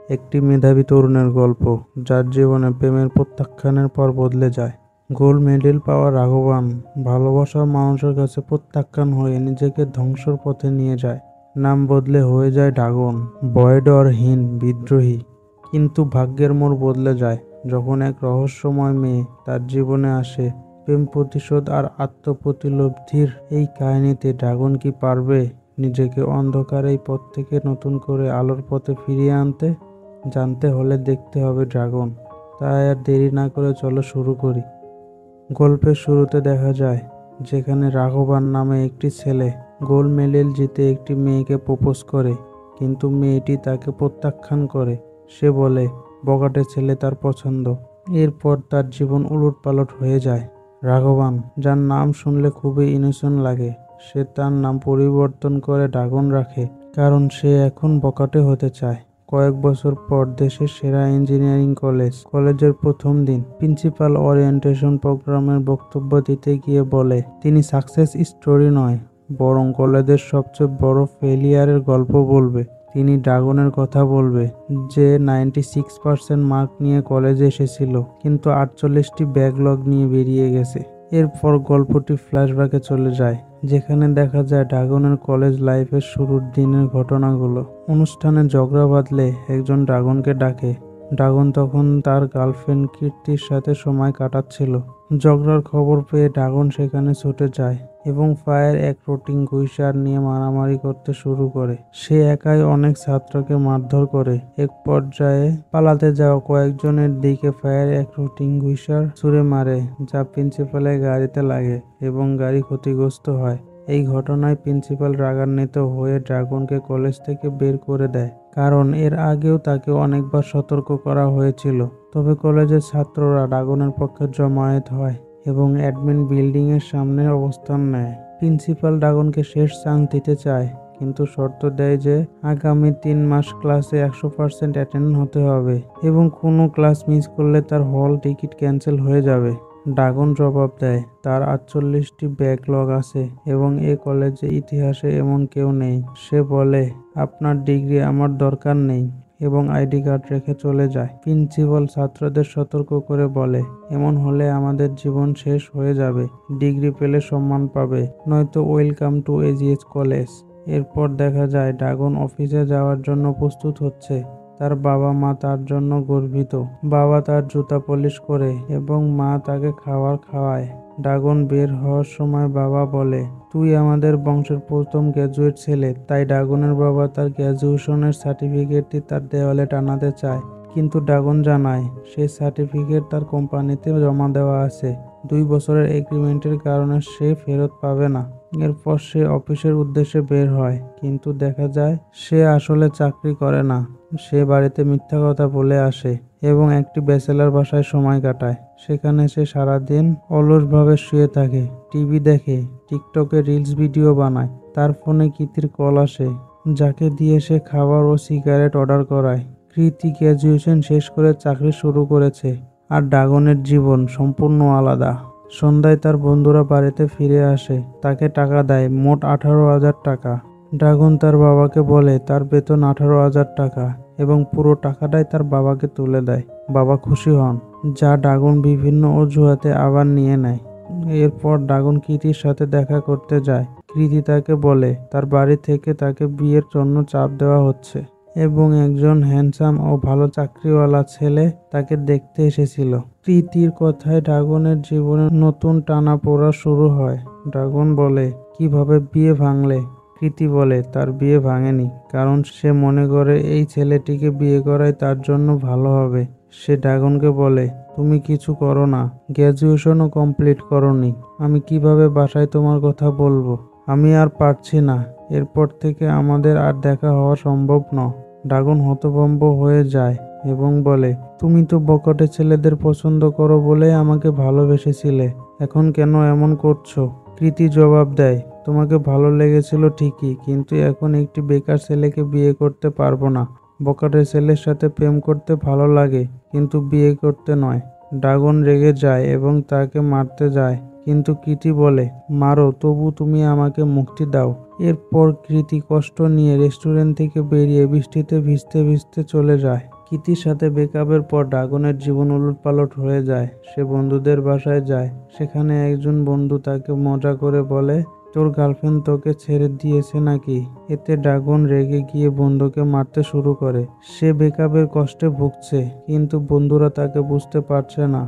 একটি মেধাবী তরুণের গল্প, যার জীবনে প্রেমের প্রত্যাখ্যানের পর বদলে যায়। গোল্ড মেডেল পাওয়া রাঘবান ভালোবাসার মানুষের কাছে প্রত্যাখ্যান হয়ে নিজেকে ধ্বংসর পথে নিয়ে যায়। নাম বদলে হয়ে যায় ড্রাগন, ভয়ডরহীন বিদ্রোহী। কিন্তু ভাগ্যের মোড় বদলে যায় যখন এক রহস্যময় মেয়ে তার জীবনে আসে। প্রেম, প্রতিশোধ আর আত্মপ্রতিলব্ধির এই কাহিনীতে ড্রাগন কি পারবে নিজেকে অন্ধকার এই পথ থেকে নতুন করে আলোর পথে ফিরিয়ে আনতে? জানতে হলে দেখতে হবে ড্রাগন। তাই আর দেরি না করে চলো শুরু করি। গল্পের শুরুতে দেখা যায় যেখানে রাঘবান নামে একটি ছেলে গোল্ড মেডেল জিতে একটি মেয়েকে প্রপোজ করে, কিন্তু মেয়েটি তাকে প্রত্যাখ্যান করে। সে বলে বখাটে ছেলে তার পছন্দ। এরপর তার জীবন উলটপালট হয়ে যায়। রাঘবান, যার নাম শুনলে খুবই ইনোসেন্ট লাগে, সে তার নাম পরিবর্তন করে ড্রাগন রাখে, কারণ সে এখন বখাটে হতে চায়। কয়েক বছর পর দেশের সেরা ইঞ্জিনিয়ারিং কলেজের প্রথম দিন, প্রিন্সিপাল ওরিয়েন্টেশন প্রোগ্রামের বক্তব্য দিতে গিয়ে বলে তিনি সাকসেস স্টোরি নয়, বরং কলেজের সবচেয়ে বড় ফেলিয়ারের গল্প বলবে। তিনি ড্রাগনের কথা বলবে, যে 96% মার্ক নিয়ে কলেজে এসেছিল কিন্তু 48টি ব্যাকলগ নিয়ে বেরিয়ে গেছে। এরপর গল্পটি ফ্ল্যাশব্যাকে চলে যায়, যেখানে দেখা যায় ড্রাগনের কলেজ লাইফের শুরুর দিনের ঘটনাগুলো। অনুষ্ঠানে ঝগড়া বাঁধলে একজন ড্রাগনকে ডাকে। ড্রাগন তখন তার গার্লফ্রেন্ড কীর্তির সাথে সময় কাটাচ্ছিল। ঝগড়ার খবর পেয়ে ড্রাগন সেখানে ছুটে যায় এবং ফায়ার এক রুটিন গুইসার নিয়ে মারামারি করতে শুরু করে। সে একাই অনেক ছাত্রকে মারধর করে। এক পর্যায়ে পালাতে যাওয়া কয়েকজনের দিকে ফায়ার এক রুটিন গুইসার ছুঁড়ে মারে, যা প্রিন্সিপালের গাড়িতে লাগে এবং গাড়ি ক্ষতিগ্রস্ত হয়। এই ঘটনায় প্রিন্সিপাল রাগান্বিত হয়ে ড্রাগনকে কলেজ থেকে বের করে দেয়, কারণ এর আগেও তাকে অনেকবার সতর্ক করা হয়েছিল। তবে কলেজের ছাত্ররা ড্রাগনের পক্ষে জমায়েত হয় এবং অ্যাডমিন বিল্ডিং এর সামনে অবস্থান নেয়। প্রিন্সিপাল ড্রাগনকে শেষ চান্স দিতে চায়, কিন্তু শর্ত দেয় যে আগামী 3 মাস ক্লাসে 100% অ্যাটেন্ড হতে হবে এবং কোনো ক্লাস মিস করলে তার হল টিকিট ক্যান্সেল হয়ে যাবে। ড্রাগন জবাব দেয় তার 48টি ব্যাকলগ আছে এবং এ কলেজে ইতিহাসে এমন কেউ নেই। সে বলে, আপনার ডিগ্রি আমার দরকার নেই, এবং আইডি কার্ড রেখে চলে যায়। প্রিন্সিপাল ছাত্রদের সতর্ক করে বলে, এমন হলে আমাদের জীবন শেষ হয়ে যাবে। ডিগ্রি পেলে সম্মান পাবে, নয়তো ওয়েলকাম টু এজিএস কলেজ। এরপর দেখা যায় ড্রাগন অফিসে যাওয়ার জন্য প্রস্তুত হচ্ছে। তার বাবা মা তার জন্য গর্বিত। বাবা তার জুতা পলিশ করে এবং মা তাকে খাবার খাওয়ায়। ড্রাগন বের হওয়ার সময় বাবা বলে, তুই আমাদের বংশের প্রথম গ্র্যাজুয়েট ছেলে। তাই ড্রাগনের বাবা তার গ্র্যাজুয়েশনের সার্টিফিকেটটি তার দেওয়ালে টানাতে চায়, কিন্তু ড্রাগন জানায় সেই সার্টিফিকেট তার কোম্পানিতে জমা দেওয়া আছে। 2 বছরের এগ্রিমেন্টের কারণে সে ফেরত পাবে না। এরপর সে অফিসের উদ্দেশ্যে বের হয়, কিন্তু দেখা যায় সে আসলে চাকরি করে না। সে বাড়িতে মিথ্যা কথা বলে আসে এবং একটি ব্যাচেলর বাসায় সময় কাটায়। সেখানে সে সারাদিন অলসভাবে শুয়ে থাকে, টিভি দেখে, টিকটকে রিলস ভিডিও বানায়। তার ফোনে কৃতির কল আসে, যাকে দিয়ে সে খাবার ও সিগারেট অর্ডার করায়। কৃতি গ্র্যাজুয়েশন শেষ করে চাকরি শুরু করেছে, আর ড্রাগনের জীবন সম্পূর্ণ আলাদা। সন্ধ্যায় তার বন্ধুরা বাড়িতে ফিরে আসে, তাকে টাকা দেয়, মোট 18,000 টাকা। ড্রাগন তার বাবাকে বলে তার বেতন 18,000 টাকা এবং পুরো টাকাটাই তার বাবাকে তুলে দেয়। বাবা খুশি হন, যা ড্রাগন বিভিন্ন অজুহাতে আবার নিয়ে নেয়। এরপর ড্রাগন কৃতির সাথে দেখা করতে যায়। কৃতি তাকে বলে তার বাড়ি থেকে তাকে বিয়ের জন্য চাপ দেওয়া হচ্ছে এবং একজন হ্যান্ডসাম ও ভালো চাকরিওয়ালা ছেলে তাকে দেখতে এসেছিল। কৃতির কথায় ড্রাগনের জীবনে নতুন টানাপোড়া শুরু হয়। ড্রাগন বলে, কিভাবে বিয়ে ভাঙলে? কৃতি বলে তার বিয়ে ভাঙেনি, কারণ সে মনে করে এই ছেলেটিকে বিয়ে করাই তার জন্য ভালো হবে। সে ড্রাগনকে বলে, তুমি কিছু করো না, গ্র্যাজুয়েশনও কমপ্লিট করোনি, আমি কিভাবে বাসায় তোমার কথা বলবো? আমি আর পারছি না, এরপর থেকে আমাদের আর দেখা হওয়া সম্ভব নয়। ড্রাগন হতভম্ব হয়ে যায় এবং বলে, তুমি তো বখাটে ছেলেদের পছন্দ করো বলেই আমাকে ভালোবেসেছিলে, এখন কেন এমন করছো? কৃতি জবাব দেয়, তোমাকে ভালো লেগেছিল ঠিকই, কিন্তু এখন একটি বেকার ছেলেকে বিয়ে করতে পারবো না। বখাটে ছেলের সাথে প্রেম করতে ভালো লাগে, কিন্তু বিয়ে করতে নয়। ড্রাগন রেগে যায় এবং তাকে মারতে যায়, কিন্তু কৃতি বলে, মারো, তবু তুমি আমাকে মুক্তি দাও। এরপর কৃতি কষ্ট নিয়ে রেস্টুরেন্ট থেকে বেরিয়ে বৃষ্টিতে ভিজতে ভিজতে চলে যায়। কিতির সাথে ব্রেকআপের পর ড্রাগনের জীবন উলটপালট হয়ে যায়। সে বন্ধুদের বাসায় যায়। সেখানে একজন বন্ধু তাকে মজা করে বলে, তোর গার্লফ্রেন্ড তোকে ছেড়ে দিয়েছে নাকি? এতে ড্রাগন রেগে গিয়ে বন্ধুকে মারতে শুরু করে। সে ব্রেকআপের কষ্টে ভুগছে, কিন্তু বন্ধুরা তাকে বুঝতে পারছে না।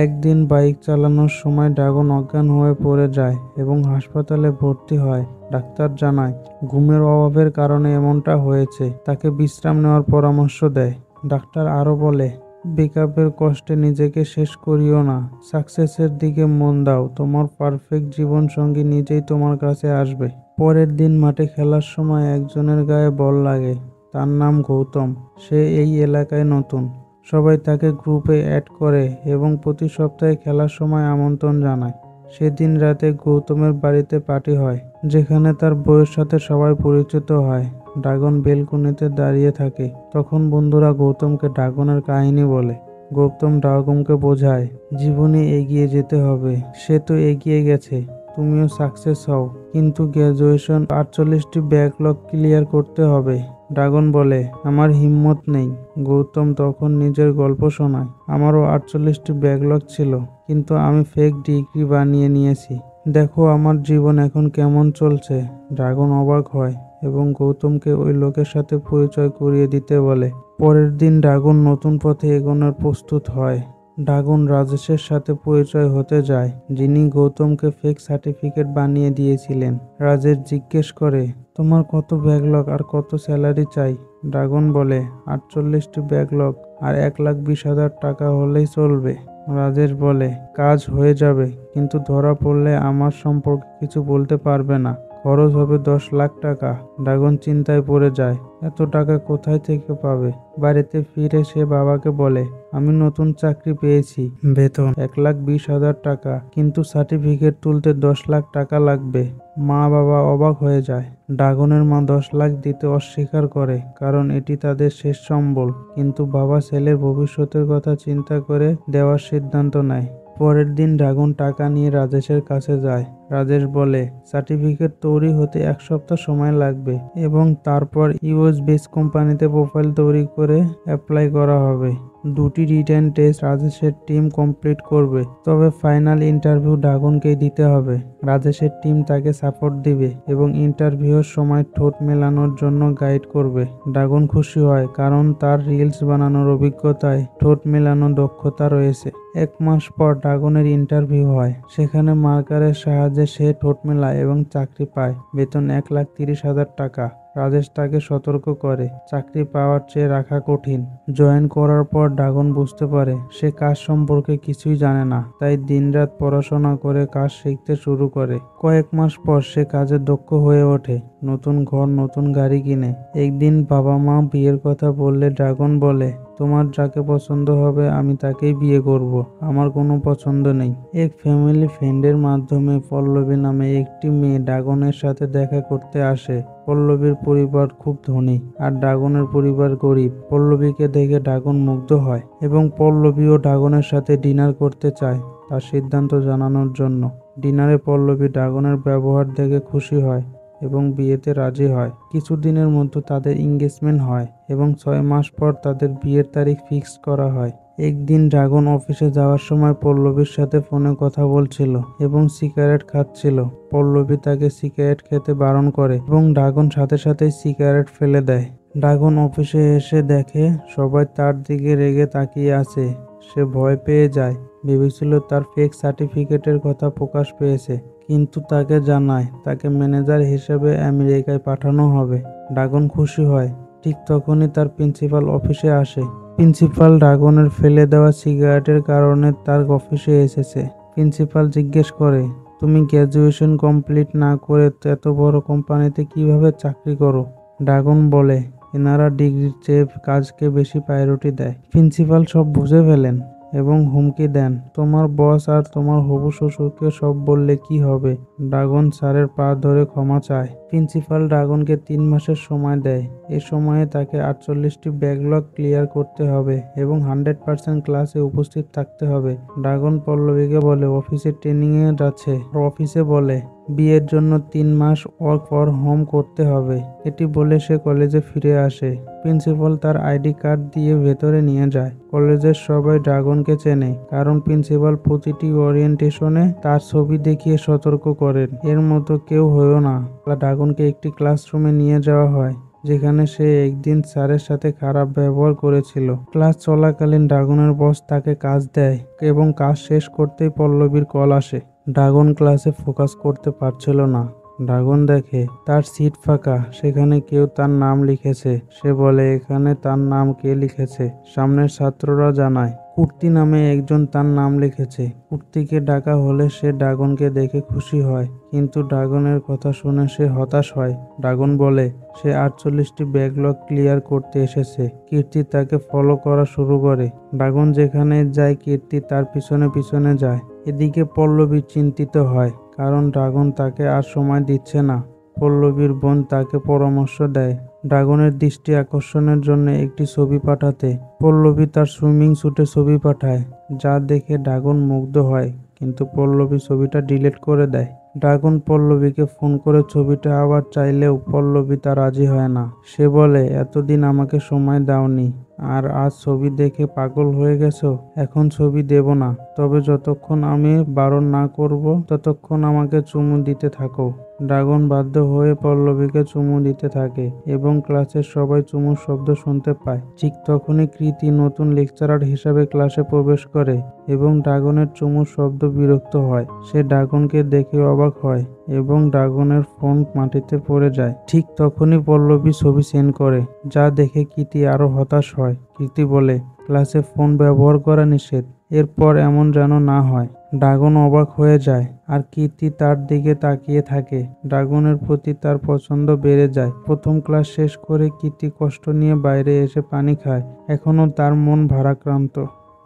একদিন বাইক চালানোর সময় ড্রাগন অজ্ঞান হয়ে পড়ে যায় এবং হাসপাতালে ভর্তি হয়। ডাক্তার জানায় ঘুমের অভাবের কারণে এমনটা হয়েছে। তাকে বিশ্রাম নেওয়ার পরামর্শ দেয়। ডাক্তার আরও বলে, ব্রেকআপের কষ্টে নিজেকে শেষ করিও না, সাকসেসের দিকে মন দাও, তোমার পারফেক্ট জীবনসঙ্গী নিজেই তোমার কাছে আসবে। পরের দিন মাঠে খেলার সময় একজনের গায়ে বল লাগে। তার নাম গৌতম। সে এই এলাকায় নতুন। সবাই তাকে গ্রুপে অ্যাড করে এবং প্রতি সপ্তাহে খেলার সময় আমন্ত্রণ জানায়। সেদিন রাতে গৌতমের বাড়িতে পার্টি হয়, যেখানে তার বউয়ের সাথে সবাই পরিচিত হয়। ড্রাগন বেলকনিতে দাঁড়িয়ে থাকে। তখন বন্ধুরা গৌতমকে ড্রাগনের কাহিনী বলে। গৌতম ড্রাগনকে বোঝায় জীবনে এগিয়ে যেতে হবে। সে তো এগিয়ে গেছে, তুমিও সাকসেস হও, কিন্তু গ্র্যাজুয়েশন 48টি ব্যাকলগ ক্লিয়ার করতে হবে। ড্রাগন বলে, আমার হিম্মত নেই। গৌতম তখন নিজের গল্প শোনায়, আমারও 48টি ব্যাকলগ ছিল, কিন্তু আমি ফেক ডিগ্রি বানিয়ে নিয়েছি। দেখো আমার জীবন এখন কেমন চলছে। ড্রাগন অবাক হয় এবং গৌতমকে ওই লোকের সাথে পরিচয় করিয়ে দিতে বলে। পরের দিন ড্রাগন নতুন পথে এগোনোর প্রস্তুত হয়। ড্রাগন রাজেশের সাথে পরিচয় হতে যায়, যিনি গৌতমকে ফেক সার্টিফিকেট বানিয়ে দিয়েছিলেন। রাজেশ জিজ্ঞেস করে, তোমার কত ব্যাকলগ আর কত স্যালারি চাই? ড্রাগন বলে, 48টি ব্যাকলগ আর 1,20,000 টাকা হলেই চলবে। রাজেশ বলে, কাজ হয়ে যাবে, কিন্তু ধরা পড়লে আমার সম্পর্কে কিছু বলতে পারবে না। খরচ হবে 10 লাখ টাকা। ড্রাগন চিন্তায় পড়ে যায়, এত টাকা কোথায় থেকে পাবে? বাড়িতে ফিরে সে বাবাকে বলে, আমি নতুন চাকরি পেয়েছি, বেতন 1,20,000 টাকা, কিন্তু সার্টিফিকেট তুলতে 10 লাখ টাকা লাগবে। মা বাবা অবাক হয়ে যায়। ড্রাগনের মা 10 লাখ দিতে অস্বীকার করে, কারণ এটি তাদের শেষ সম্বল। কিন্তু বাবা ছেলের ভবিষ্যতের কথা চিন্তা করে দেওয়ার সিদ্ধান্ত নেয়। পরের দিন ড্রাগন টাকা নিয়ে রাজেশের কাছে যায়। রাজেশ বলে, সার্টিফিকেট তৈরি হতে 1 সপ্তাহ সময় লাগবে এবং তারপর ইউএস বেস কোম্পানিতে প্রোফাইল তৈরি করে অ্যাপ্লাই করা হবে। 2টি রিটেন টেস্ট রাজেশের টিম কমপ্লিট করবে, তবে ফাইনাল ইন্টারভিউ ড্রাগনকেই দিতে হবে। রাজেশের টিম তাকে সাপোর্ট দিবে এবং ইন্টারভিউর সময় ঠোঁট মেলানোর জন্য গাইড করবে। ড্রাগন খুশি হয়, কারণ তার রিলস বানানোর অভিজ্ঞতায় ঠোঁট মেলানোর দক্ষতা রয়েছে। 1 মাস পর ড্রাগনের ইন্টারভিউ হয়। সেখানে মার্কারের সাহায্যে সে ঠোঁট মেলায় এবং চাকরি পায়। বেতন 1,30,000 টাকা। রাজেশ তাকে সতর্ক করে, চাকরি পাওয়ার চেয়ে রাখা কঠিন। জয়েন করার পর ড্রাগন বুঝতে পারে সে কাজ সম্পর্কে কিছুই জানে না, তাই দিনরাত পড়াশোনা করে কাজ শিখতে শুরু করে। কয়েক মাস পর সে কাজে দক্ষ হয়ে ওঠে। নতুন ঘর, নতুন গাড়ি কিনে। একদিন বাবা মা বিয়ের কথা বললে ড্রাগন বলে, তোমার যাকে পছন্দ হবে আমি তাকেই বিয়ে করব, আমার কোনো পছন্দ নেই। এক ফ্যামিলি ফ্রেন্ডের মাধ্যমে পল্লবী নামে একটি মেয়ে ড্রাগনের সাথে দেখা করতে আসে। পল্লবীর পরিবার খুব ধনী আর ড্রাগনের পরিবার গরিব। পল্লবীকে দেখে ড্রাগন মুগ্ধ হয় এবং পল্লবীও ড্রাগনের সাথে ডিনার করতে চায় তার সিদ্ধান্ত জানানোর জন্য। ডিনারে পল্লবী ড্রাগনের ব্যবহার দেখে খুশি হয় এবং বিয়েতে রাজি হয়। কিছুদিনের মধ্যে তাদের এঙ্গেজমেন্ট হয় এবং 6 মাস পর তাদের বিয়ের তারিখ ফিক্স করা হয়। একদিন ড্রাগন অফিসে যাওয়ার সময় পল্লবীর সাথে ফোনে কথা বলছিল এবং সিগারেট খাচ্ছিল। পল্লবী তাকে সিগারেট খেতে বারণ করে এবং ড্রাগন সাথে সাথেই সিগারেট ফেলে দেয়। ড্রাগন অফিসে এসে দেখে সবাই তার দিকে রেগে তাকিয়ে আছে। সে ভয় পেয়ে যায়, ভেবেছিল তার ফেক সার্টিফিকেটের কথা প্রকাশ পেয়েছে, কিন্তু তাকে জানায় তাকে ম্যানেজার হিসেবে আমেরিকায় পাঠানো হবে। ড্রাগন খুশি হয়। ঠিক তখনই তার প্রিন্সিপাল অফিসে আসে। প্রিন্সিপাল ড্রাগনের ফেলে দেওয়া সিগারেটের কারণে তার অফিসে এসেছে। প্রিন্সিপাল জিজ্ঞেস করে, তুমি গ্র্যাজুয়েশন কমপ্লিট না করে এত বড় কোম্পানিতে কিভাবে চাকরি করো? ড্রাগন বলে, এনারা ডিগ্রির চেয়ে কাজকে বেশি প্রায়োরিটি দেয়। প্রিন্সিপাল সব বুঝে ফেলেন এবং হুমকি দেন, তোমার বস আর তোমার হবু শ্বশুরকে সব বললে কি হবে? ড্রাগন স্যারের পা ধরে ক্ষমা চায়। প্রিন্সিপাল ড্রাগনকে 3 মাসের সময় দেয়। এ সময়ে তাকে 48টি ব্যাকলগ ক্লিয়ার করতে হবে এবং 100% ক্লাসে উপস্থিত থাকতে হবে। ড্রাগন পল্লবীকে বলে অফিসে ট্রেনিং এ যাচ্ছে। অফিসে বলে বিয়ের জন্য 3 মাস ওয়ার্ক ফর হোম করতে হবে। এটি বলে সে কলেজে ফিরে আসে। প্রিন্সিপাল তার আইডি কার্ড দিয়ে ভেতরে নিয়ে যায়। কলেজের সবাই ড্রাগনকে চেনে, কারণ প্রিন্সিপাল প্রতিটি ওরিয়েন্টেশনে তার ছবি দেখিয়ে সতর্ক করেন, এর মতো কেউ হয়েও না। ড্রাগনকে একটি ক্লাসরুমে নিয়ে যাওয়া হয়, যেখানে সে একদিন স্যারের সাথে খারাপ ব্যবহার করেছিল। ক্লাস চলাকালীন ড্রাগনের বস তাকে কাজ দেয় এবং কাজ শেষ করতেই পল্লবীর কল আসে। ড্রাগন ক্লাসে ফোকাস করতে পারছিল না। ড্রাগন দেখে তার সিট ফাঁকা, সেখানে কেউ তার নাম লিখেছে। সে বলে, এখানে তার নাম কে লিখেছে? সামনের ছাত্ররা জানায় কুর্তি নামে একজন তার নাম লিখেছে। কুর্তিকে ডাকা হলে সে ড্রাগনকে দেখে খুশি হয়, কিন্তু ড্রাগনের কথা শুনে সে হতাশ হয়। ড্রাগন বলে সে 48টি ব্যাকলগ ক্লিয়ার করতে এসেছে। কীর্তি তাকে ফলো করা শুরু করে। ড্রাগন যেখানে যায় কীর্তি তার পিছনে পিছনে যায়। এদিকে পল্লবী চিন্তিত হয়, কারণ ড্রাগন তাকে আর সময় দিচ্ছে না। পল্লবীর বোন তাকে পরামর্শ দেয় ড্রাগনের দৃষ্টি আকর্ষণের জন্য একটি ছবি পাঠাতে। পল্লবী তার সুইমিং স্যুটে ছবি পাঠায়, যা দেখে ড্রাগন মুগ্ধ হয়, কিন্তু পল্লবী ছবিটা ডিলিট করে দেয়। ড্রাগন পল্লবীকে ফোন করে ছবিটা আবার চাইলেও পল্লবী তা রাজি হয় না। সে বলে, এতদিন আমাকে সময় দাওনি, আর আজ ছবি দেখে পাগল হয়ে গেছো। এখন ছবি দেব না, তবে যতক্ষণ আমি বারণ না করব ততক্ষণ আমাকে চুমু দিতে থাকো। ড্রাগন বাধ্য হয়ে পল্লবীকে চুমু দিতে থাকে এবং ক্লাসের সবাই চুমুর শব্দ শুনতে পায়। ঠিক তখনই কৃতি নতুন লেকচারার হিসাবে ক্লাসে প্রবেশ করে এবং ড্রাগনের চুমুর শব্দ বিরক্ত হয়। সে ড্রাগনকে দেখে অবাক হয় এবং ড্রাগনের ফোন মাটিতে পড়ে যায়। ঠিক তখনই পল্লবী ছবি সেন্ড করে, যা দেখে কৃতি আরো হতাশ হয়। কৃতি বলে, ক্লাসে ফোন ব্যবহার করা নিষেধ, এরপর এমন যেন না হয়। ড্রাগন অবাক হয়ে যায় আর কীর্তি তার দিকে তাকিয়ে থাকে। ড্রাগনের প্রতি তার পছন্দ বেড়ে যায়। প্রথম ক্লাস শেষ করে কীর্তি কষ্ট নিয়ে বাইরে এসে পানি খায়। এখনও তার মন ভারাক্রান্ত।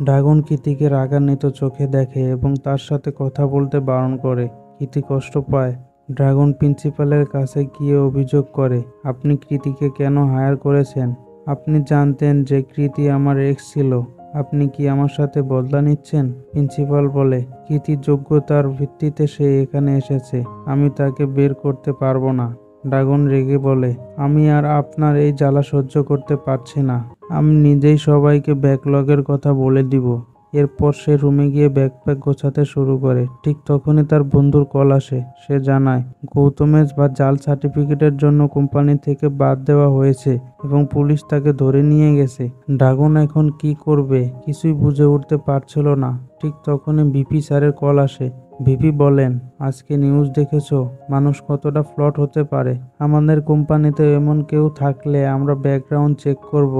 ড্রাগন কীর্তিকে রাগান্বিত চোখে দেখে এবং তার সাথে কথা বলতে বারণ করে। কীর্তি কষ্ট পায়। ড্রাগন প্রিন্সিপালের কাছে গিয়ে অভিযোগ করে, আপনি কৃতিকে কেন হায়ার করেছেন? আপনি জানতেন যে কৃতি আমার এক্স ছিল। আপনি কি আমার সাথে বদলা নিচ্ছেন? প্রিন্সিপাল বলে, কৃতির যোগ্যতার ভিত্তিতে সে এখানে এসেছে, আমি তাকে বের করতে পারবো না। ড্রাগন রেগে বলে, আমি আর আপনার এই জ্বালা সহ্য করতে পারছি না। আমি নিজেই সবাইকে ব্যাকলগের কথা বলে দিব। এরপর সে রুমে গিয়ে ব্যাকপ্যাক গোছাতে শুরু করে। ঠিক তখনই তার বন্ধুর কল আসে। সে জানায় গৌতমের জাল সার্টিফিকেটের জন্য কোম্পানি থেকে বাদ দেওয়া হয়েছে এবং পুলিশ তাকে ধরে নিয়ে গেছে। ড্রাগন এখন কি করবে কিছুই বুঝে উঠতে পারছিল না। ঠিক তখনই ভিপি স্যারের কল আসে। ভিপি বলেন, আজকে নিউজ দেখেছো? মানুষ কতটা ফ্লট হতে পারে। আমাদের কোম্পানিতে এমন কেউ থাকলে আমরা ব্যাকগ্রাউন্ড চেক করব।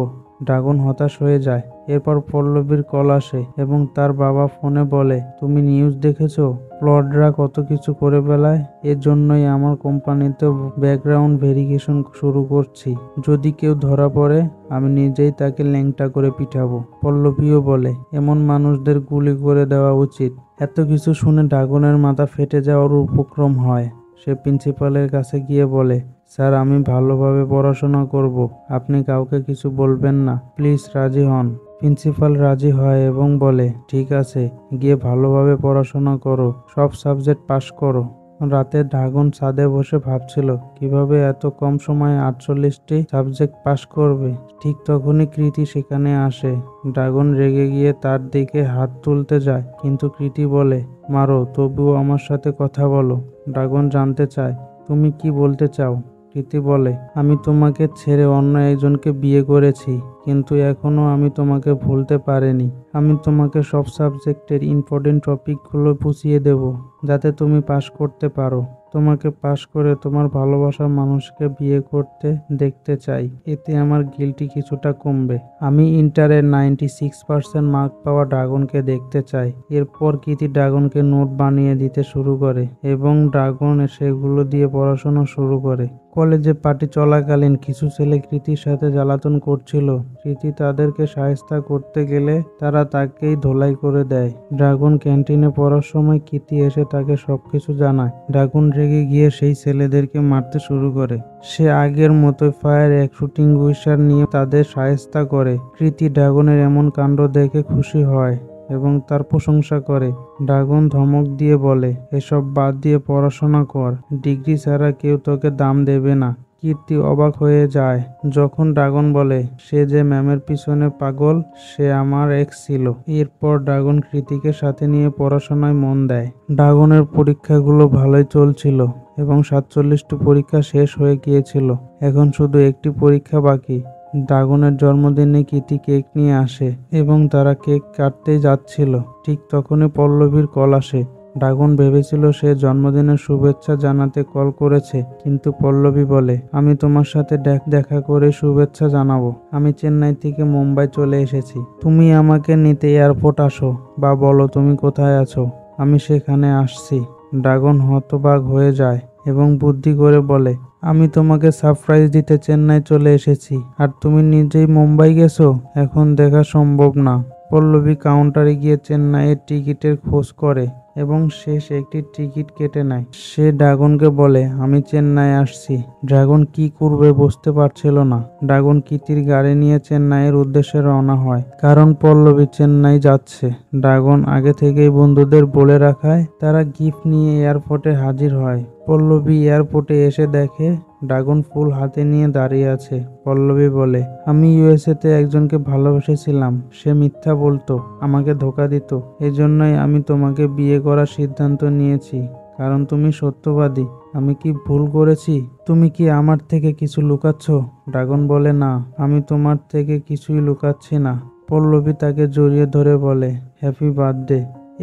ড্রাগন হতাশ হয়ে যায়। এরপর পল্লবীর কল আসে এবং তার বাবা ফোনে বলে, তুমি নিউজ দেখেছো? ফ্লডরা কত কিছু করে বেলায়। এর জন্যই আমার কোম্পানিতে ব্যাকগ্রাউন্ড ভেরিফিকেশন শুরু করছি। যদি কেউ ধরা পড়ে আমি নিজেই তাকে ল্যাংটা করে পিটাবো। পল্লবীও বলে, এমন মানুষদের গুলি করে দেওয়া উচিত। এত কিছু শুনে ড্রাগনের মাথা ফেটে যাওয়ার উপক্রম হয়। সে প্রিন্সিপালের কাছে গিয়ে বলে, স্যার আমি ভালোভাবে পড়াশোনা করব, আপনি কাউকে কিছু বলবেন না, প্লিজ রাজি হন। প্রিন্সিপাল রাজি হয় এবং বলে, ঠিক আছে, গিয়ে ভালোভাবে পড়াশোনা করো, সব সাবজেক্ট পাস করো। রাতে ড্রাগন ছাদে বসে ভাবছিল কিভাবে এত কম সময়ে 48টি সাবজেক্ট পাস করবে। ঠিক তখনই কৃতি সেখানে আসে। ড্রাগন রেগে গিয়ে তার দিকে হাত তুলতে যায়, কিন্তু কৃতি বলে, মারো, তবুও আমার সাথে কথা বলো। ড্রাগন জানতে চায়, তুমি কি বলতে চাও? কৃতি বলে, আমি তোমাকে ছেড়ে অন্য একজনকে বিয়ে করেছি, কিন্তু এখনো আমি তোমাকে ভুলতে পারিনি। আমি তোমাকে সব সাবজেক্টের ইম্পর্টেন্ট টপিকগুলো বুঝিয়ে দেব, যাতে তুমি পাস করতে পারো। তোমাকে পাস করে তোমার ভালোবাসার মানুষকে বিয়ে করতে দেখতে চাই, এতে আমার গিল্টি কিছুটা কমবে। আমি ইন্টারের 96% মার্ক পাওয়া ড্রাগনকে দেখতে চাই। এরপর কৃতি ড্রাগনকে নোট বানিয়ে দিতে শুরু করে এবং ড্রাগন সেগুলো দিয়ে পড়াশোনা শুরু করে। কলেজে পার্টি চলাকালীন কিছু ছেলে কৃতির সাথে জ্বালাতন করছিল। কৃতি তাদেরকে সাহায্য করতে গেলে তারা তাকেই ধোলাই করে দেয়। ড্রাগন ক্যান্টিনে পড়ার সময় কৃতি এসে তাকে সবকিছু জানায়। ড্রাগন রেগে গিয়ে সেই ছেলেদেরকে মারতে শুরু করে। সে আগের মতোই ফায়ার এক্সটিংগুইশার নিয়ে তাদের সাহায্য করে। কৃতি ড্রাগনের এমন কাণ্ড দেখে খুশি হয় এবং তার প্রশংসা করে। ড্রাগন ধমক দিয়ে বলে, এসব বাদ দিয়ে পড়াশোনা কর, ডিগ্রি ছাড়া কেউ তোকে দাম দেবে না। কীর্তি অবাক হয়ে যায় যখন ড্রাগন বলে সে যে ম্যামের পিছনে পাগল সে আমার এক্স ছিল। এরপর ড্রাগন কৃতিকে সাথে নিয়ে পড়াশোনায় মন দেয়। ড্রাগনের পরীক্ষাগুলো ভালোই চলছিল এবং 47টি পরীক্ষা শেষ হয়ে গিয়েছিল। এখন শুধু একটি পরীক্ষা বাকি। ড্রাগনের জন্মদিনে কৃতি কেক নিয়ে আসে এবং তারা কেক কাটতে যাচ্ছিল। ঠিক তখনই পল্লবীর কল আসে। ড্রাগন ভেবেছিল সে জন্মদিনের শুভেচ্ছা জানাতে কল করেছে, কিন্তু পল্লবী বলে, আমি তোমার সাথে দেখা করে শুভেচ্ছা জানাবো। আমি চেন্নাই থেকে মুম্বাই চলে এসেছি। তুমি আমাকে নিতে এয়ারপোর্ট আসো বা বলো তুমি কোথায় আছো, আমি সেখানে আসছি। ড্রাগন হতবাক হয়ে যায় এবং বুদ্ধি করে বলে, আমি তোমাকে সারপ্রাইজ দিতে চেন্নাই চলে এসেছি আর তুমি নিজেই মুম্বাই গেছো, এখন দেখা সম্ভব না। পল্লবী কাউন্টারে গিয়ে চেন্নাইয়ের টিকিটের খোঁজ করে এবং শেষ একটি টিকিট কেটে নেয়। সে ড্রাগনকে বলে, আমি চেন্নাই আসছি। ড্রাগন কি করবে বুঝতে পারছিল না। ড্রাগন কৃতির গাড়ি নিয়ে চেন্নাইয়ের উদ্দেশ্যে রওনা হয়, কারণ পল্লবী চেন্নাই যাচ্ছে। ড্রাগন আগে থেকেই বন্ধুদের বলে রাখায় তারা গিফট নিয়ে এয়ারপোর্টে হাজির হয়। পল্লবী এয়ারপোর্টে এসে দেখে ড্রাগন ফুল হাতে নিয়ে দাঁড়িয়ে আছে। পল্লবী বলে, আমি ইউএসএতে একজনকে ভালোবেসেছিলাম, সে মিথ্যা বলতো, আমাকে ধোঁকা দিত। এজন্যই আমি তোমাকে বিয়ে করার সিদ্ধান্ত নিয়েছি, কারণ তুমি সত্যবাদী। আমি কি ভুল করেছি? তুমি কি আমার থেকে কিছু লুকাচ্ছ? ড্রাগন বলে, না, আমি তোমার থেকে কিছুই লুকাচ্ছি না। পল্লবী তাকে জড়িয়ে ধরে বলে, হ্যাপি বার্থডে।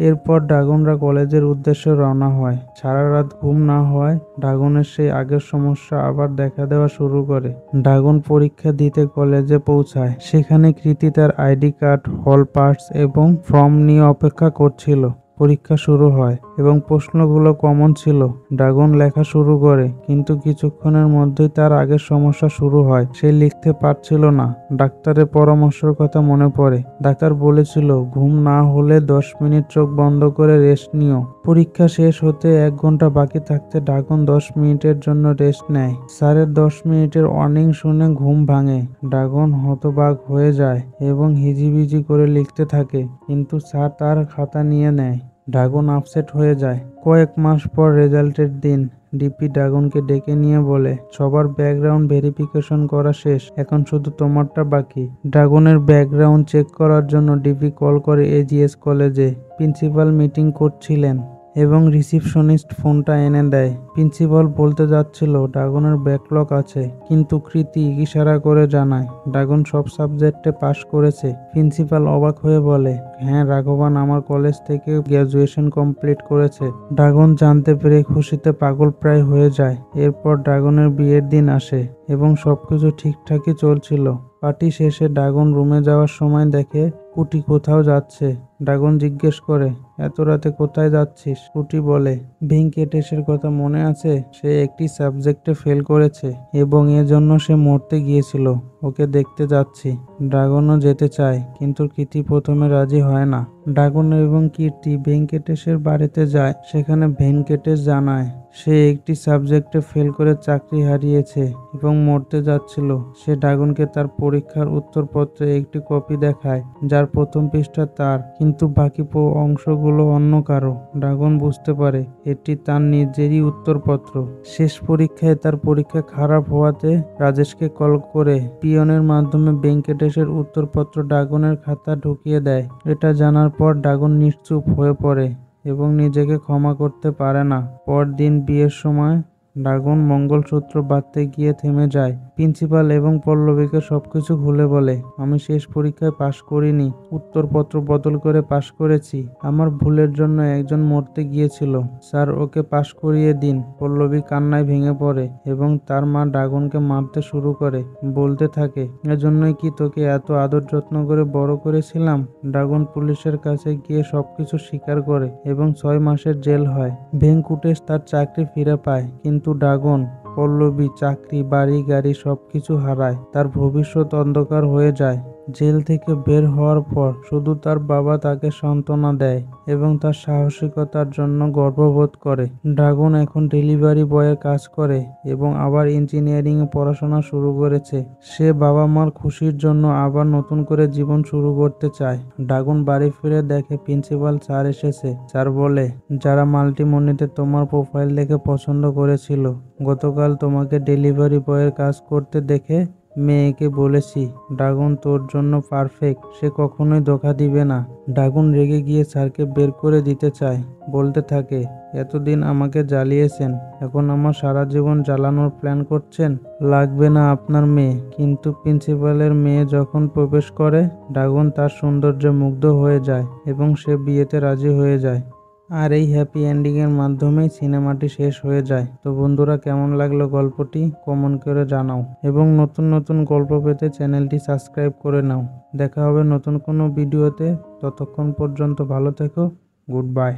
এরপর ড্রাগনরা কলেজের উদ্দেশ্যে রওনা হয়। সারা রাত ঘুম না হওয়ায় ড্রাগনের সেই আগের সমস্যা আবার দেখা দেওয়া শুরু করে। ড্রাগন পরীক্ষা দিতে কলেজে পৌঁছায়। সেখানে কৃতি তার আইডি কার্ড, হল পাস এবং ফর্ম নিয়ে অপেক্ষা করছিল। পরীক্ষা শুরু হয় এবং প্রশ্নগুলো কমন ছিল। ড্রাগন লেখা শুরু করে, কিন্তু কিছুক্ষণের মধ্যেই তার আগের সমস্যা শুরু হয়। সে লিখতে পারছিল না। ডাক্তারের পরামর্শের কথা মনে পড়ে। ডাক্তার বলেছিল ঘুম না হলে 10 মিনিট চোখ বন্ধ করে রেস্ট নিও। পরীক্ষা শেষ হতে 1 ঘন্টা বাকি থাকতে ড্রাগন 10 মিনিটের জন্য রেস্ট নেয়। স্যারের 10 মিনিটের ওয়ার্নিং শুনে ঘুম ভাঙে। ড্রাগন হতবাক হয়ে যায় এবং হিজিবিজি করে লিখতে থাকে, কিন্তু স্যার তার খাতা নিয়ে নেয়। ড্রাগন আপসেট হয়ে যায়। কয়েক মাস পর রেজাল্টের দিন ডিপি ড্রাগনকে ডেকে নিয়ে বলে, সবার ব্যাকগ্রাউন্ড ভেরিফিকেশন করা শেষ, এখন শুধু তোমারটা বাকি। ড্রাগনের ব্যাকগ্রাউন্ড চেক করার জন্য ডিপি কল করে এজিএস কলেজে। প্রিন্সিপাল মিটিং করছিলেন এবং রিসিপশনিস্ট ফোনটা এনে দেয়। প্রিন্সিপাল বলতে যাচ্ছিল ড্রাগনের ব্যাকলগ আছে, কিন্তু কৃতি ইশারা করে জানায় ড্রাগন সব সাবজেক্টে পাশ করেছে। প্রিন্সিপাল অবাক হয়ে বলে, হ্যাঁ, রাঘবান আমার কলেজ থেকে গ্র্যাজুয়েশন কমপ্লিট করেছে। ড্রাগন জানতে পেরে খুশিতে পাগল প্রায় হয়ে যায়। এরপর ড্রাগনের বিয়ের দিন আসে এবং সবকিছু ঠিকঠাকই চলছিল। পার্টি শেষে ড্রাগন রুমে যাওয়ার সময় দেখে কুটি কোথাও যাচ্ছে। ড্রাগন জিজ্ঞেস করে, এত রাতে কোথায় যাচ্ছিস? কুটি বলে, ভেঙ্কটেশের কথা মনে আছে? সে একটি সাবজেক্টে ফেল করেছে এবং এজন্য সে মরতে গিয়েছিল, ওকে দেখতে যাচ্ছি। ড্রাগনও যেতে চায়, কিন্তু কৃতি প্রথমে রাজি হয় না। ড্রাগন এবং কীর্তি ভেঙ্কটেশের বাড়িতে যায়। সেখানে ভেঙ্কটেশ জানায় সে একটি সাবজেক্টে ফেল করে চাকরি হারিয়েছে এবং মরতে যাচ্ছিল। সে ড্রাগনকে তার পরীক্ষার উত্তরপত্রে একটি কপি দেখায়, যার প্রথম পৃষ্ঠা তার, কিন্তু বাকি অংশগুলো অন্য কারো। ড্রাগন বুঝতে পারে এটি তার নিজেরই উত্তরপত্র। শেষ পরীক্ষায় তার পরীক্ষা খারাপ হওয়াতে রাজেশকে কল করে পিয়নের মাধ্যমে ভেঙ্কটেশের উত্তরপত্র ড্রাগনের খাতা ঢুকিয়ে দেয়। এটা জানার পর ড্রাগন নিশ্চুপ হয়ে পড়ে এবং নিজেকে ক্ষমা করতে পারে না। পরদিন বিয়ের সময় ড্রাগন মঙ্গলসূত্র বাঁধতে গিয়ে থেমে যায়। প্রিন্সিপাল এবং পল্লবীকে সবকিছু খুলে বলে, আমি শেষ পরীক্ষায় পাশ করিনি, উত্তরপত্র বদল করে পাশ করেছি। আমার ভুলের জন্য একজন মরতে গিয়েছিল, স্যার ওকে পাশ করিয়ে দিন। পল্লবী কান্নায় ভেঙে পড়ে এবং তার মা ড্রাগনকে মারতে শুরু করে, বলতে থাকে, এজন্যই কি তোকে এত আদর যত্ন করে বড় করেছিলাম? ড্রাগন পুলিশের কাছে গিয়ে সবকিছু স্বীকার করে এবং 6 মাসের জেল হয়। ভেঙ্কটেশ তার চাকরি ফিরে পায়, কিন্তু ড্রাগন, পল্লবী, চাকরি, বাড়ি, গাড়ি সবকিছু হারায়। তার ভবিষ্যৎ অন্ধকার হয়ে যায়। জেল থেকে বের হওয়ার পর শুধু তার বাবা তাকে সান্ত্বনা দেয় এবং তার সাহসিকতার জন্য গর্ববোধ করে। ড্রাগন এখন ডেলিভারি বয়ের কাজ করে এবং আবার ইঞ্জিনিয়ারিং এ পড়াশোনা শুরু করেছে। সে বাবা মার খুশির জন্য আবার নতুন করে জীবন শুরু করতে চায়। ড্রাগন বাড়ি ফিরে দেখে প্রিন্সিপাল স্যার এসেছে। স্যার বলে, যারা মাল্টিমনিতে তোমার প্রোফাইল দেখে পছন্দ করেছিল, গতকাল তোমাকে ডেলিভারি বয়ের কাজ করতে দেখে মেয়েকে বলেছি ড্রাগন তোর জন্য পারফেক্ট, সে কখনোই ধোঁকা দিবে না। ড্রাগন রেগে গিয়ে স্যারকে বের করে দিতে চায়, বলতে থাকে, এতদিন আমাকে জ্বালিয়েছেন, এখন আমার সারা জীবন জ্বালানোর প্ল্যান করছেন? লাগবে না আপনার মেয়ে। কিন্তু প্রিন্সিপালের মেয়ে যখন প্রবেশ করে, ড্রাগন তার সৌন্দর্যে মুগ্ধ হয়ে যায় এবং সে বিয়েতে রাজি হয়ে যায়। আর এই হ্যাপি এন্ডিং এর মাধ্যমেই সিনেমাটি শেষ হয়ে যায়। তো বন্ধুরা, কেমন লাগলো গল্পটি কমেন্ট করে জানাও এবং নতুন নতুন গল্প পেতে চ্যানেলটি সাবস্ক্রাইব করে নাও। দেখা হবে নতুন কোনো ভিডিওতে। ততক্ষণ পর্যন্ত ভালো থেকো। Good bye.